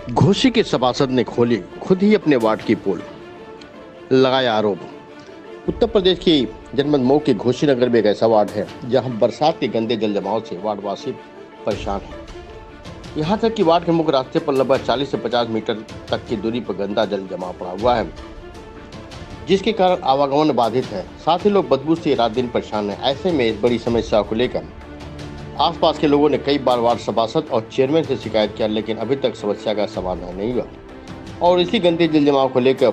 घोसी के सभासद ने खोली खुद ही अपने वार्ड की पोल, लगाया आरोप। उत्तर प्रदेश की जनपद मऊ के घोसी नगर में एक ऐसा वार्ड है जहां बरसात के गंदे जल जमाव से वार्डवासी परेशान हैं। यहां तक कि वार्ड के मुख्य रास्ते पर लगभग 40 से 50 मीटर तक की दूरी पर गंदा जल जमा पड़ा हुआ है, जिसके कारण आवागमन बाधित है। साथ ही लोग बदबू से रात दिन परेशान हैं। ऐसे में इस बड़ी समस्या को लेकर आसपास के लोगों ने कई बार वार्ड सभासद और चेयरमैन से शिकायत किया, लेकिन अभी तक समस्या का समाधान नहीं हुआ। और इसी गंदे जल जमाव को लेकर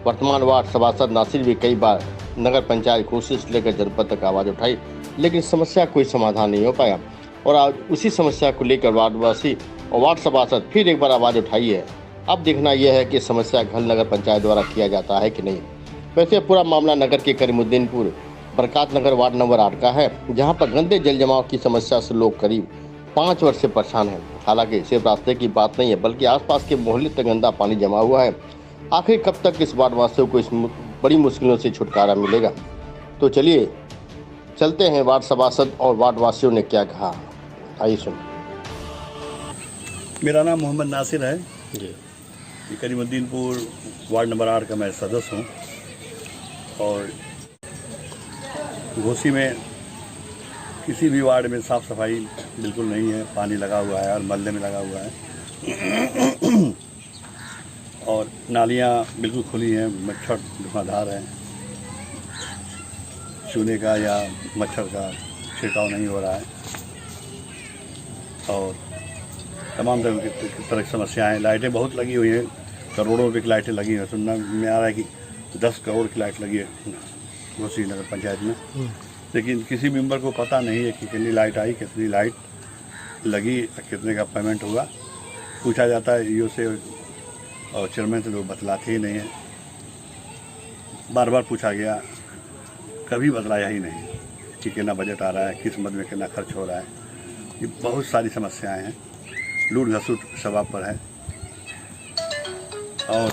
वर्तमान वार्ड सभासद नासिर भी कई बार नगर पंचायत कोशिश लेकर जनपद तक आवाज उठाई, लेकिन समस्या कोई समाधान नहीं हो पाया। और आज उसी समस्या को लेकर वार्डवासी और वार्ड सभासद फिर एक बार आवाज उठाई है। अब देखना यह है कि समस्या का हल नगर पंचायत द्वारा किया जाता है कि नहीं। वैसे पूरा मामला नगर के करीमुद्दीनपुर बरकात नगर वार्ड नंबर 8 का है, जहां पर गंदे जल जमाव की समस्या से लोग करीब 5 वर्ष से परेशान हैं। हालांकि सिर्फ रास्ते की बात नहीं है, बल्कि आसपास के मोहल्ले तक गंदा पानी जमा हुआ है। आखिर कब तक इस वार्डवासियों को इस बड़ी मुश्किलों से छुटकारा मिलेगा? तो चलिए चलते हैं वार्ड सभासद और वार्डवासियों ने क्या कहा, आइए सुन। मेरा नाम मोहम्मद नासिर है जी। करीमुद्दीनपुर वार्ड नंबर 8 का मैं सदस्य हूँ। और घोसी में किसी भी वार्ड में साफ़ सफाई बिल्कुल नहीं है। पानी लगा हुआ है और मोहल्ले में लगा हुआ है और नालियाँ बिल्कुल खुली हैं। मच्छर धुआंधार है। चूने का या मच्छर का छिड़काव नहीं हो रहा है और तमाम तरह की समस्याएं। लाइटें बहुत लगी हुई हैं, करोड़ों रुपये की लाइटें लगी हैं। सुनने में आ रहा है कि 10 करोड़ की लाइट लगी है घोसी नगर पंचायत में, लेकिन किसी मेंबर को पता नहीं है कि कितनी लाइट आई, कितनी लाइट लगी, कितने का पेमेंट हुआ। पूछा जाता है ईओ से और चेयरमैन से, लोग बतलाते ही नहीं है। बार बार पूछा गया, कभी बतलाया ही नहीं कि कितना बजट आ रहा है, किस मद में कितना खर्च हो रहा है। ये बहुत सारी समस्याएं हैं। लूट घसूट शबाब पर है और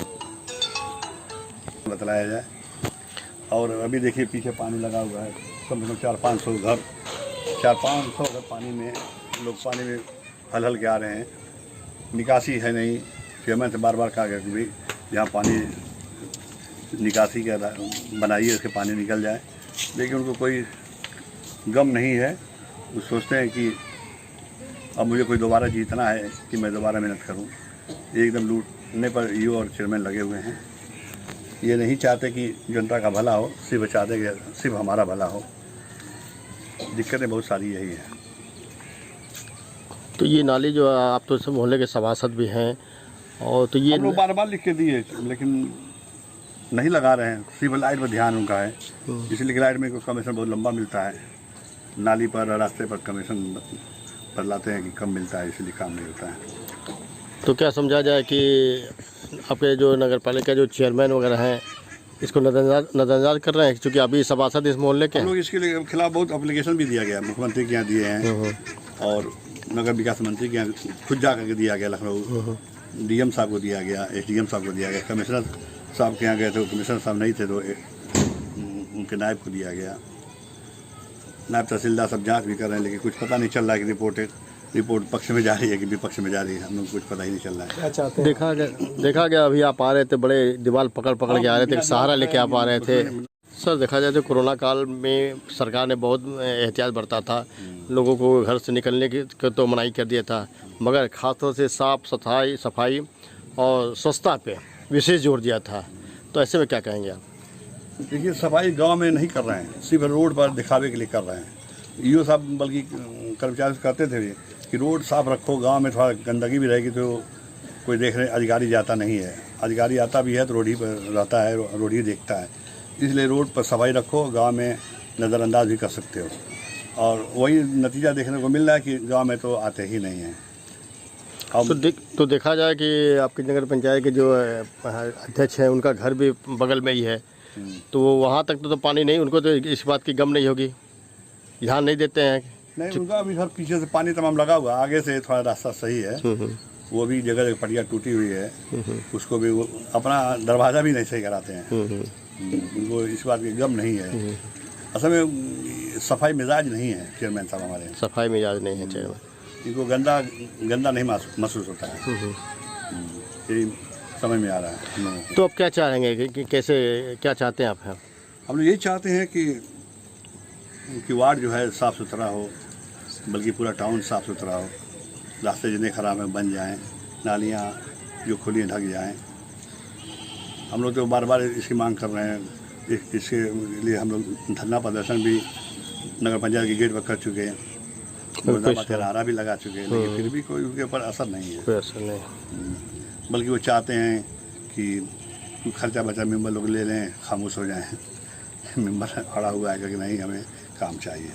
बतलाया जाए। और अभी देखिए पीछे पानी लगा हुआ है, कम से कम 400-500 घर पानी में, लोग पानी में हल हल के आ रहे हैं। निकासी है नहीं। चेयरमैन से बार बार कहा गया कि भाई यहाँ पानी निकासी का बनाइए, इसके पानी निकल जाए, लेकिन उनको कोई गम नहीं है। वो सोचते हैं कि अब मुझे कोई दोबारा जीतना है कि मैं दोबारा मेहनत करूँ। एकदम लूटने पर ईओ और चेयरमैन लगे हुए हैं। ये नहीं चाहते कि जनता का भला हो, सिर्फ चाहते कि सिर्फ हमारा भला हो। दिक्कतें बहुत सारी यही हैं। तो ये नाली जो आप तो सब मोहल्ले के सभासद भी हैं, और तो ये हम लोग बार बार लिख के दिए, लेकिन नहीं लगा रहे हैं। सिर्फ लाइट पर ध्यान उनका है, इसलिए लाइट में कमीशन बहुत लंबा मिलता है। नाली पर रास्ते पर कमीशन बदलाते हैं कि कम मिलता है, इसलिए काम नहीं होता है। तो क्या समझा जाए कि आपके जो नगर पालिका जो चेयरमैन वगैरह हैं इसको नजरअंदाज कर रहे हैं, क्योंकि अभी सभासद इस मोहल्ले के हम लोग इसके खिलाफ बहुत एप्लीकेशन भी दिया गया। मुख्यमंत्री के यहाँ दिए हैं और नगर विकास मंत्री के यहाँ खुद जा करके दिया गया। लखनऊ डीएम साहब को दिया गया, एसडीएम साहब को दिया गया, कमिश्नर साहब के यहाँ गए थे, कमिश्नर साहब नहीं थे तो उनके नायब को दिया गया। नायब तहसीलदार सब जांच भी कर रहे हैं, लेकिन कुछ पता नहीं चल रहा है कि रिपोर्ट पक्ष में जा रही है कि विपक्ष में जा रही है। हम लोग कुछ पता ही नहीं चल रहा है। क्या चाहते हैं? देखा गया अभी आप आ रहे थे, बड़े दीवार पकड़ के आ रहे थे, सहारा लेके आप आ रहे थे। सर देखा जाए तो कोरोना काल में सरकार ने बहुत एहतियात बरता था, लोगों को घर से निकलने की तो मनाही कर दिया था, मगर खासतौर से साफ सफाई और स्वच्छता पे विशेष जोर दिया था। तो ऐसे में क्या कहेंगे आप? देखिए, सफाई गांव में नहीं कर रहे हैं, सिर्फ रोड पर दिखावे के लिए कर रहे हैं। ईओ साहब बल्कि कर्मचारी से कहते थे कि रोड साफ रखो, गांव में थोड़ा गंदगी भी रहेगी तो कोई देखने अधिकारी जाता नहीं है। अधिकारी आता भी है तो रोड ही पर रहता है, रोड ही देखता है। इसलिए रोड पर सफाई रखो, गांव में नज़रअंदाज भी कर सकते हो। और वही नतीजा देखने को मिल रहा है कि गांव में तो आते ही नहीं हैं। तो देखा जाए कि आपकी नगर पंचायत के जो अध्यक्ष हैं उनका घर भी बगल में ही है, तो वहाँ तक तो पानी नहीं, उनको तो इस बात की गम नहीं होगी, ध्यान नहीं देते हैं। नहीं, उनका अभी घर पीछे से पानी तमाम लगा हुआ, आगे से थोड़ा रास्ता सही है। वो भी जगह पटिया टूटी हुई है, उसको भी वो अपना दरवाज़ा भी नहीं सही कराते हैं। उनको इस बात की गम नहीं है। असल में सफाई मिजाज नहीं है चेयरमैन साहब हमारे। सफाई मिजाज नहीं है चेयरमैन, इनको गंदा नहीं महसूस होता है। यही समझ में आ रहा है हम लोगों को। तो अब क्या चाहेंगे कि कैसे क्या चाहते हैं आप? हम लोग यही चाहते हैं कि वार्ड जो है साफ़ सुथरा हो, बल्कि पूरा टाउन साफ़ सुथरा हो, रास्ते जितने ख़राब हैं बन जाएं, नालियाँ जो खुली हैं ढक जाएं। हम लोग तो बार बार इसकी मांग कर रहे हैं। इसके लिए हम लोग धरना प्रदर्शन भी नगर पंचायत के गेट पर कर चुके हैं, मुआवजा भी लगा चुके हैं, लेकिन फिर भी कोई उनके ऊपर असर नहीं है। कोई असर नहीं। बल्कि वो चाहते हैं कि खर्चा बचा मेंबर लोग ले लें, खामोश हो जाएं। मेंबर खड़ा हुआ है कि नहीं, हमें काम चाहिए।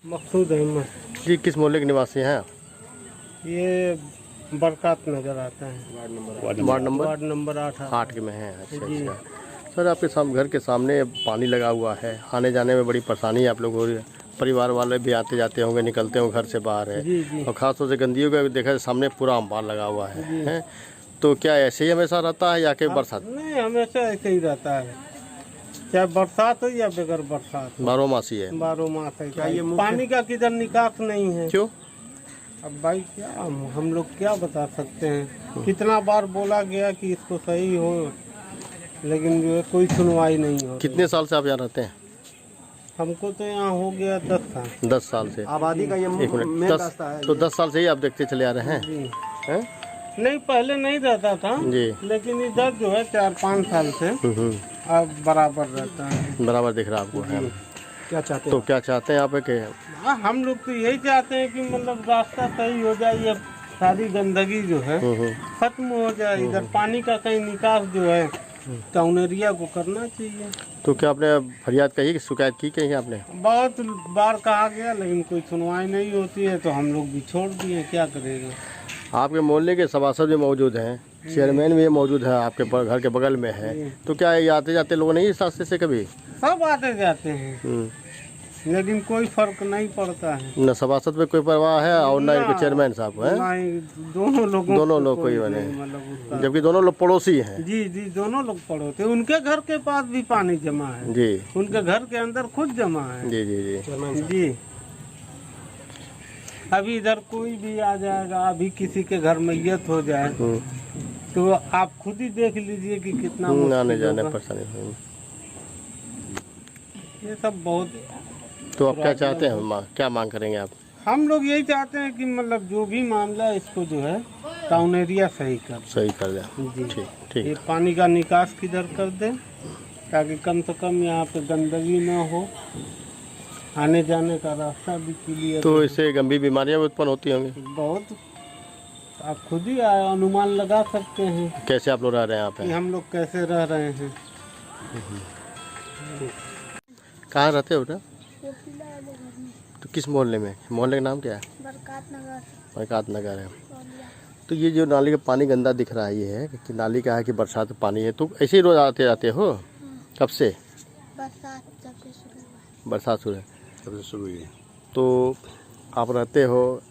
मकसूद अहमद जी, किस मोहल्ले के निवासी हैं आप? ये बरसात नजर आता है। वार्ड नंबर 8 के में हैं। अच्छा। सर, आपके घर के सामने पानी लगा हुआ है, आने जाने में बड़ी परेशानी है आप लोग हो रही है। परिवार वाले भी आते जाते होंगे, निकलते होंगे घर से बाहर है, और खास तौर से गंदगी का देखा सामने पूरा अंबार लगा हुआ है। तो क्या ऐसे ही हमेशा रहता है या कि बरसात? नहीं, हमेशा ऐसे ही रहता है, चाहे बरसात हो या बगैर बरसात। 12 मासी है। 12 मास है। पानी का किधर निकास नहीं है। क्यों? अब भाई क्या हम लोग क्या बता सकते हैं। कितना बार बोला गया कि इसको सही हो, लेकिन जो है कोई सुनवाई नहीं हो। कितने साल से आप यहाँ रहते हैं? हमको तो यहाँ हो गया 10 साल। 10 साल से। आबादी का ये 10 साल से ही आप देखते चले आ रहे हैं? हैं? नहीं, पहले नहीं रहता था जी, लेकिन इधर जो है 4-5 साल से अब बराबर रहता है। बराबर दिख रहा है आपको है। क्या चाहते तो क्या चाहते हैं आप कि? हाँ, हम लोग तो यही चाहते हैं कि मतलब रास्ता सही हो जाए, ये सारी गंदगी जो है खत्म हो जाए। इधर पानी का कहीं निकास जो है टाउन एरिया को करना चाहिए। तो क्या आपने फरियाद कही कि शिकायत की कहीं आपने? बहुत बार कहा गया, लेकिन कोई सुनवाई नहीं होती है, तो हम लोग भी छोड़ दिए, क्या करेगा। आपके मोहल्ले के सभासद भी मौजूद हैं, चेयरमैन भी मौजूद है, आपके घर के बगल में है। तो क्या ये आते जाते लोग नहीं इस रास्ते से कभी? सब आते जाते हैं, लेकिन कोई फर्क नहीं पड़ता है। न सभासद पे कोई परवाह है और न इनके चेयरमैन साहब है। दोनों लोग कोई बने, जबकि दोनों लोग पड़ोसी हैं। जी, दोनों लोग पड़ोसी। उनके घर के पास भी पानी जमा है जी, उनके घर के अंदर खुद जमा है। जी जी जी जी। अभी इधर कोई भी आ जाएगा, अभी किसी के घर मैयत हो जाए तो आप खुद ही देख लीजिए कि कितना आने जाने परेशानी। ये सब बहुत। तो आप क्या चाहते हैं, क्या मांग करेंगे आप? हम लोग यही चाहते हैं कि मतलब जो भी मामला है इसको जो है टाउन एरिया सही कर दें। जी, ठीक। ये पानी का निकास किधर कर दे, ताकि कम से कम यहाँ पे गंदगी ना हो, आने जाने का रास्ता भी क्लियर। तो इससे गंभीर बीमारियां भी उत्पन्न होती होंगी? बहुत। आप खुद ही अनुमान लगा सकते हैं कैसे आप लोग रह रहे हैं यहाँ पे? कि हम लोग कैसे रह रहे हैं। कहाँ रहते हो बेटा? तो किस मोहल्ले में? मोहल्ले का नाम क्या है? बरकात नगर है। तो ये जो नाली का पानी गंदा दिख रहा है, ये है कि नाली का है कि बरसात पानी है? तो ऐसे ही रोज आते जाते हो? कब से? बरसात शुरू हुई है। तो आप रहते हो,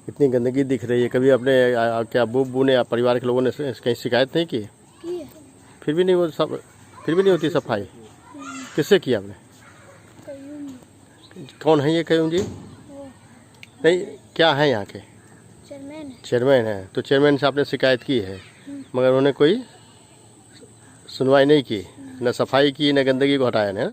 इतनी गंदगी दिख रही है, कभी अपने क्या अब्बू ने या परिवार के लोगों ने कहीं शिकायत नहीं की? फिर भी नहीं होती सफाई? किससे की आपने? कौन है ये कयूं जी? नहीं, क्या है यहाँ के? चेयरमैन है। तो चेयरमैन से आपने शिकायत की है, मगर उन्होंने कोई सुनवाई नहीं की, न सफाई की, न गंदगी को हटाया ना?